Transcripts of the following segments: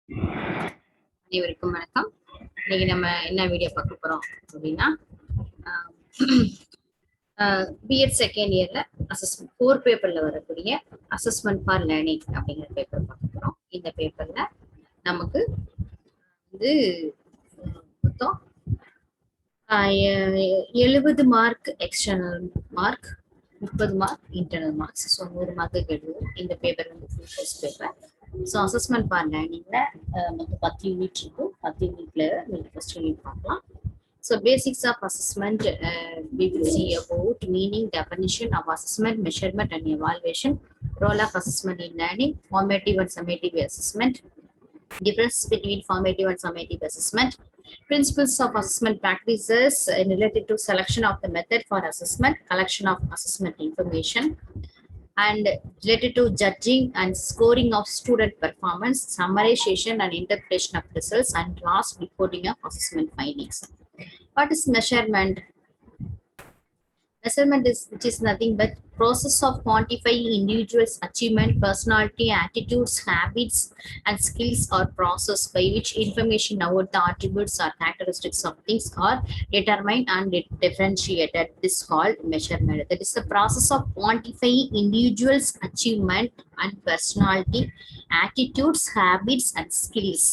அனைவருக்கும் வணக்கம். இன்னைக்கு நம்ம என்ன வீடியோ பார்க்க போறோம் அப்படின்னா B.Ed செகண்ட் இயர்ல அசஸ்மெண்ட் 4 பேப்பர்ல வரக்கூடிய அசஸ்மெண்ட் ஃபார் லேர்னிங் அப்படிங்கிற பேப்பர் பார்க்க போறோம். இந்த பேப்பர்ல நமக்கு வந்து மொத்தம் 70 mark external mark, 30 mark internal marks. So 100 mark எழுதுவோம். இந்த பேப்பர் வந்து full test paper. So assessment for லேர்னிங்ல மொத்தம் 10 யூனிட் இருக்கும். 10 யூனிட்ல நீங்கள் ஃபர்ஸ்ட் யூனிட் பார்க்கலாம். So basics of assessment, we will see about meaning, definition of assessment, measurement and evaluation, role of assessment in learning, formative and summative assessment, difference between formative and summative assessment, principles of assessment practices related to selection of the method for assessment, collection of assessment information, and related to judging and scoring of student performance, summarization and interpretation of results, and last reporting of assessment findings. What is measurement? Measurement is which is nothing but process of quantifying individuals' achievement, personality, attitudes, habits, and skills or process by which information about the attributes or characteristics of things are determined and differentiated. This is called measurement. That is the process of quantifying individuals' achievement and personality, attitudes, habits, and skills.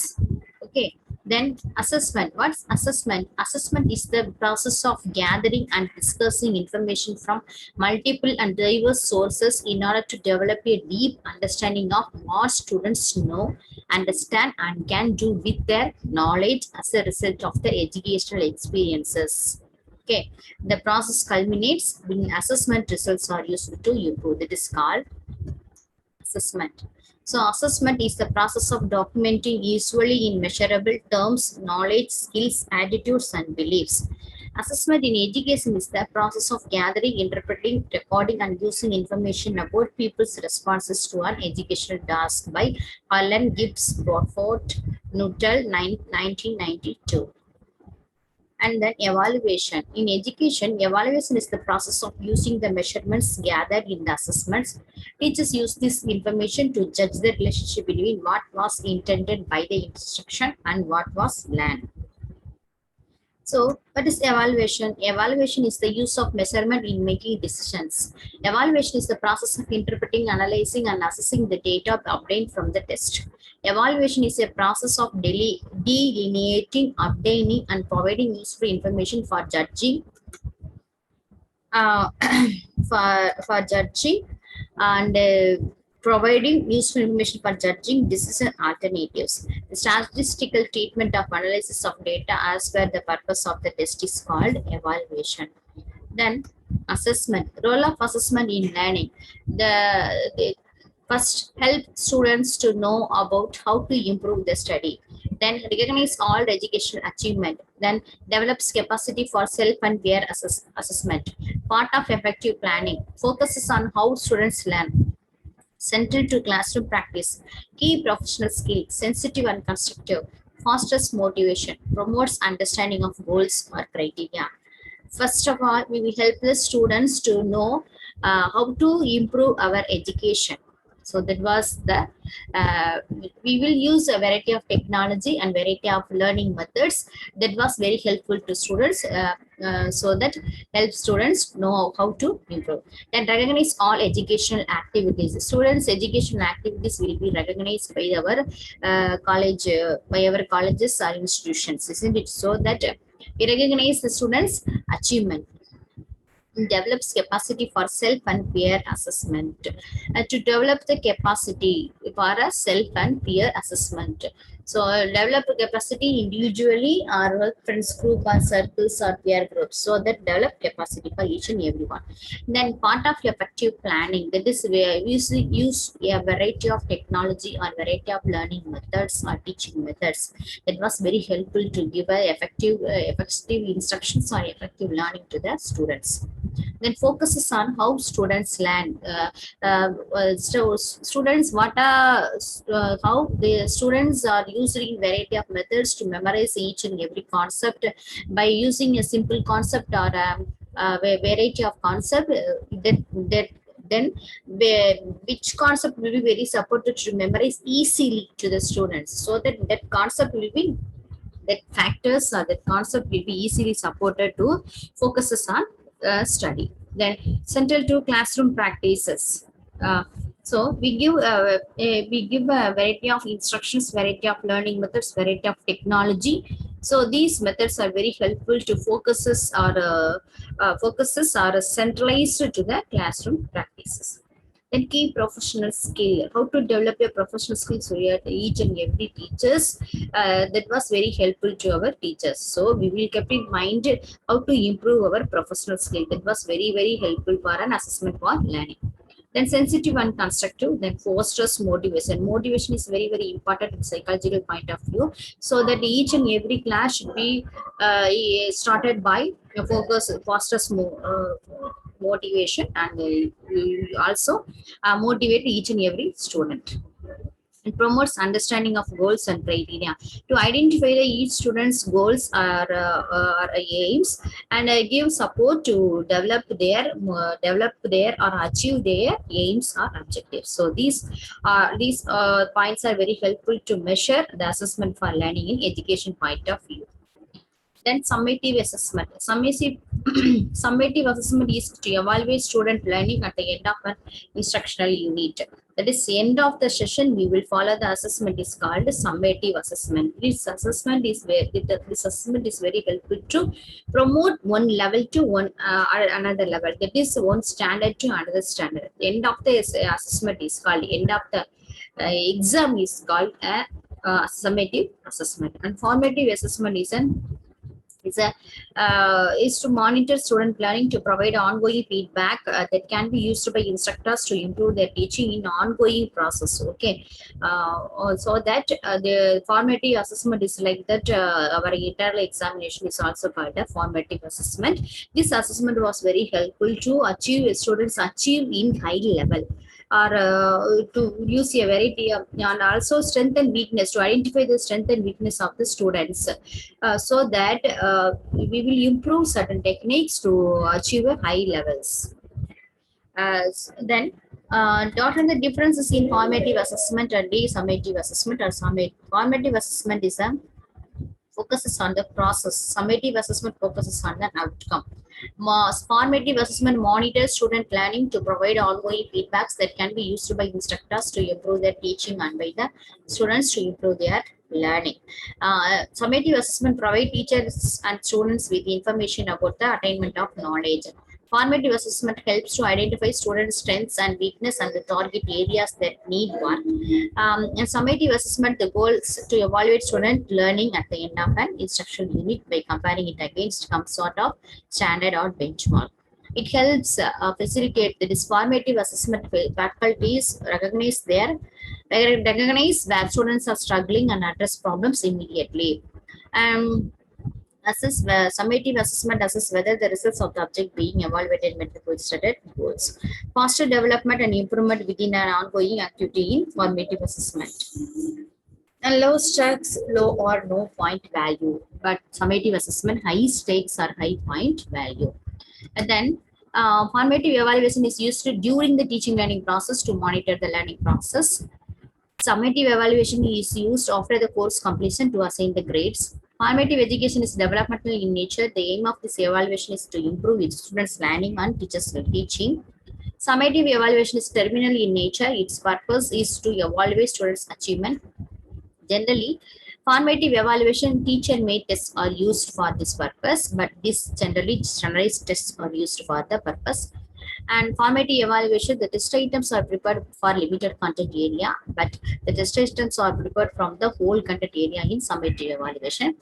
Okay. Then assessment. What's assessment? Assessment is the process of gathering and discussing information from multiple and diverse sources in order to develop a deep understanding of what students know, understand, and can do with their knowledge as a result of the educational experiences. Okay, the process culminates when assessment results are used to improve. That is called assessment. So assessment is the process of documenting usually in measurable terms, knowledge, skills, attitudes, and beliefs. Assessment in education is the process of gathering, interpreting, recording, and using information about people's responses to an educational task by Allen Gibbs Bradford Nuttall, 1992. And then evaluation. In education, evaluation is the process of using the measurements gathered in the assessments. Teachers use this information to judge the relationship between what was intended by the instruction and what was learned. So, what is evaluation? Evaluation is the use of measurement in making decisions. Evaluation is the process of interpreting, analyzing, and assessing the data obtained from the test. Evaluation is a process of delineating, obtaining, and providing useful information for judging, for judging, and providing useful information for judging decision alternatives. The statistical treatment of analysis of data as per the purpose of the test is called evaluation. Then assessment. Role of assessment in learning. The first, help students to know about how to improve the study. Then recognize all educational achievement. Then develops capacity for self and peer assessment. Part of effective planning. Focuses on how students learn. Central to classroom practice. Key professional skill. Sensitive and constructive. Fosters motivation. Promotes understanding of goals or criteria. First of all, we will help the students to know how to improve our education. So that was the, we will use a variety of technology and variety of learning methods. That was very helpful to students, so that helps students know how to improve. Then recognize all educational activities. Students' educational activities will be recognized by our college, by our colleges or institutions, isn't it? So that we recognize the students' achievement. Develops capacity for self and peer assessment. To develop the capacity for a self and peer assessment. So develop capacity individually or friends group or circles or peer groups. So that develop capacity for each and everyone. Then part of effective planning. That is where we use a variety of technology or variety of learning methods or teaching methods. That was very helpful to give a effective instructions or effective learning to the students. Then focuses on how students learn. Students, what are how the students are using variety of methods to memorize each and every concept by using a simple concept or a variety of concept that Then which concept will be very supported to memorize easily to the students, so that that concept will be, that factors or that concept will be easily supported to focuses on study. Then central to classroom practices. Uh, so we give a variety of instructions, variety of learning methods, variety of technology. So these methods are very helpful to focuses are centralized to the classroom practices. Then key professional skill, how to develop your professional skills so each and every teachers, that was very helpful to our teachers. So we will keep in mind how to improve our professional skill. That was very helpful for an assessment for learning. Then sensitive and constructive, then fosters motivation. Motivation is very important in psychological point of view. So that each and every class should be started by fosters motivation, and will also motivate each and every student. It promotes understanding of goals and criteria to identify each student's goals or aims, and give support to develop their or achieve their aims or objectives. So these points are very helpful to measure the assessment for learning in education point of view. Then summative assessment. Summative assessment is to evaluate student learning at the end of an instructional unit. That is, end of the session, we will follow the assessment is called summative assessment. This assessment is very helpful to promote one level to another level. That is, one standard to another standard. The end of the assessment is called, end of the exam is called a summative assessment. And formative assessment is to monitor student learning, to provide ongoing feedback that can be used by instructors to improve their teaching in ongoing process. Okay, so that the formative assessment is like that. Our internal examination is also called a formative assessment. This assessment was very helpful to achieve students achieve in high level, or to use a variety of, and also strength and weakness, to identify the strength and weakness of the students, so that we will improve certain techniques to achieve high levels. Then what are the differences in formative assessment and summative assessment? Or formative assessment is a focuses on the process. Summative assessment focuses on the outcome. Formative assessment monitors student learning to provide ongoing feedbacks that can be used by instructors to improve their teaching and by the students to improve their learning. Summative assessment provide teachers and students with information about the attainment of knowledge. Formative assessment helps to identify students' strengths and weakness and the target areas that need work. And summative assessment, the goal is to evaluate student learning at the end of an instructional unit by comparing it against some sort of standard or benchmark. It helps facilitate the formative assessment. Faculties recognize where students are struggling and address problems immediately. Summative assessment assess whether the results of the object being evaluated met the stated goals. Faster development and improvement within an ongoing activity in formative assessment. And low stakes, low or no point value. But summative assessment, high stakes or high point value. And then formative evaluation is used during the teaching learning process to monitor the learning process. Summative evaluation is used after the course completion to assign the grades. Formative education is developmental in nature. The aim of this evaluation is to improve its students' learning and teachers' teaching. Summative evaluation is terminal in nature. Its purpose is to evaluate students' achievement. Generally, formative evaluation teacher-made tests are used for this purpose, but this generally standardized tests are used for the purpose. And formative evaluation, the test items are prepared for limited content area, but the test items are prepared from the whole content area in summative evaluation.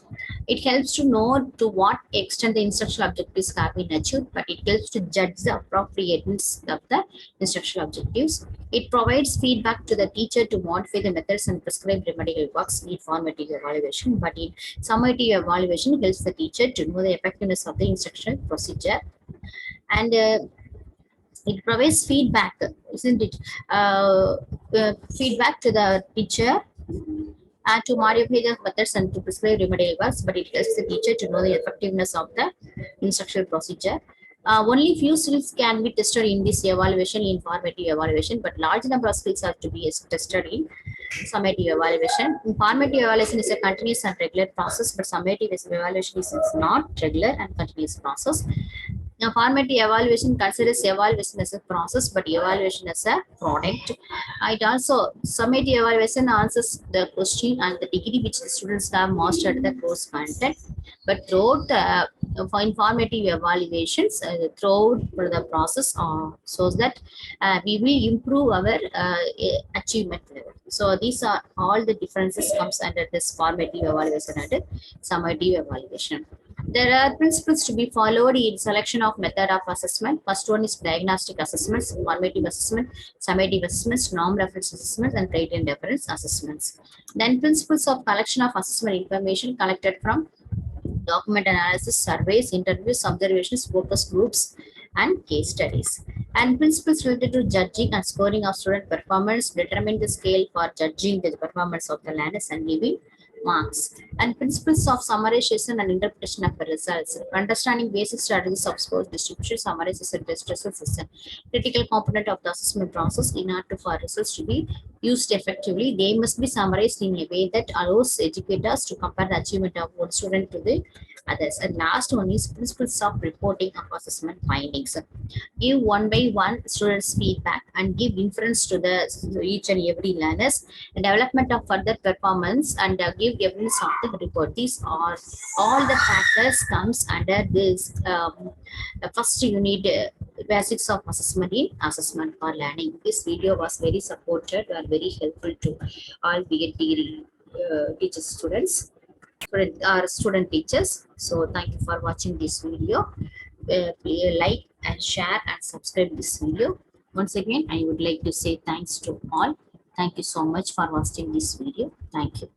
It helps to know to what extent the instructional objectives have been achieved, but it helps to judge the appropriateness of the instructional objectives. It provides feedback to the teacher to modify the methods and prescribe remedial works in formative evaluation, but in summative evaluation helps the teacher to know the effectiveness of the instructional procedure. And it provides feedback, isn't it? Feedback to the teacher and to modify the methods and to prescribe remedial works, but it helps the teacher to know the effectiveness of the instructional procedure. Only few skills can be tested in this evaluation, in formative evaluation, but large number of skills have to be tested in summative evaluation. Formative evaluation is a continuous and regular process, but summative evaluation is not regular and continuous process. Now, formative evaluation considers evaluation as a process, but evaluation as a product. It also summative evaluation answers the question and the degree which the students have mastered the course content. But throughout for informative evaluations, throughout the process, so that we will improve our achievement level. So these are all the differences comes under this formative evaluation and summative evaluation. There are principles to be followed in selection of method of assessment. First one is diagnostic assessments, formative assessment, summative assessments, norm reference assessments, and criterion reference assessments. Then principles of collection of assessment information collected from document analysis, surveys, interviews, observations, focus groups, and case studies. And principles related to judging and scoring of student performance, determine the scale for judging the performance of the learners and giving marks. And principles of summarization and interpretation of the results, understanding basic strategies of score distribution, summarization, test results is a critical component of the assessment process. In order for results to be used effectively, they must be summarized in a way that allows educators to compare the achievement of one student to the others. And last one is principles of reporting of assessment findings. Give one by one students feedback and give inference to the each and every learners. And development of further performance and give evidence of the report. These are all the factors comes under this first unit. Basics of assessment in assessment for learning. This video was very supported and very helpful to all B.Ed degree teachers, students, student teachers. So thank you for watching this video. Please like and share and subscribe this video. Once again, I would like to say thanks to all. Thank you so much for watching this video. Thank you.